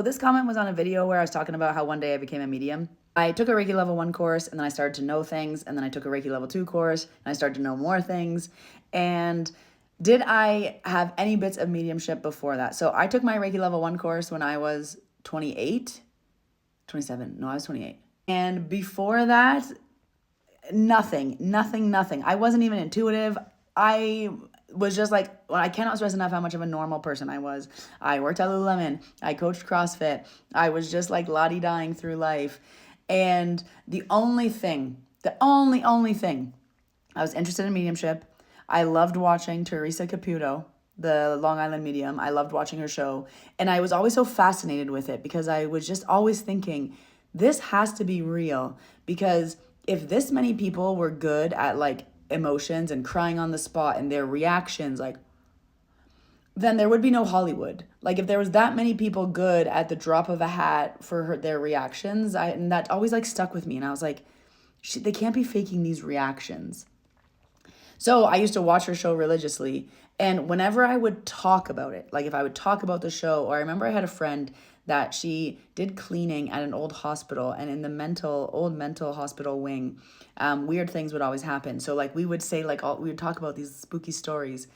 This comment was on a video where I was talking about how one day I became a medium. I took a Reiki level 1 course and then I started to know things, and then I took a Reiki level 2 course and I started to know more things. And did I have any bits of mediumship before that? So I took my Reiki level 1 course when I was 28, 27. No, I was 28. And before that, nothing. I wasn't even intuitive. I was just like, well, I cannot stress enough how much of a normal person I was. I worked at Lululemon. I coached CrossFit. I was just like la-di-dying through life. And the only thing, only thing, I was interested in mediumship. I loved watching Teresa Caputo, the Long Island medium. I loved watching her show. And I was always so fascinated with it because I was just always thinking, this has to be real. Because if this many people were good at like emotions and crying on the spot and their reactions, like, then there would be no Hollywood. Like if there was that many people good at the drop of a hat for their reactions, and that always like stuck with me. And I was like, they can't be faking these reactions. So I used to watch her show religiously. And whenever I would talk about it, like if I would talk about the show, or I remember I had a friend that she did cleaning at an old hospital, and in the old mental hospital wing, weird things would always happen. So like we would say like we would talk about these spooky stories.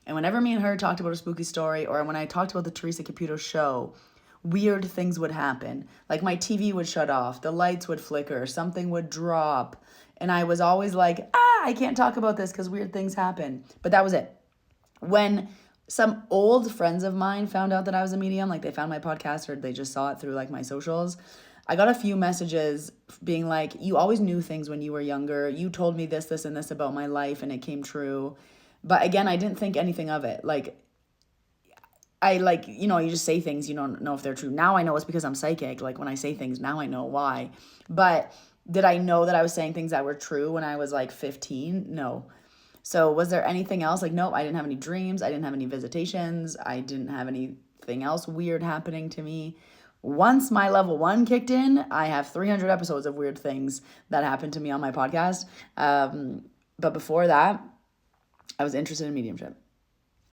And whenever me and her talked about a spooky story, or when I talked about the Teresa Caputo show, weird things would happen. Like my TV would shut off, the lights would flicker, something would drop. And I was always like, I can't talk about this because weird things happen. But that was it. When some old friends of mine found out that I was a medium, like they found my podcast or they just saw it through like my socials, I got a few messages being like, you always knew things when you were younger. You told me this, and this about my life, and it came true. But again, I didn't think anything of it. Like, you just say things, you don't know if they're true. Now I know it's because I'm psychic. Like when I say things, now I know why. But did I know that I was saying things that were true when I was like 15? No. So was there anything else? Like, nope, I didn't have any dreams. I didn't have any visitations. I didn't have anything else weird happening to me. Once my level 1 kicked in, I have 300 episodes of weird things that happened to me on my podcast. But before that, I was interested in mediumship.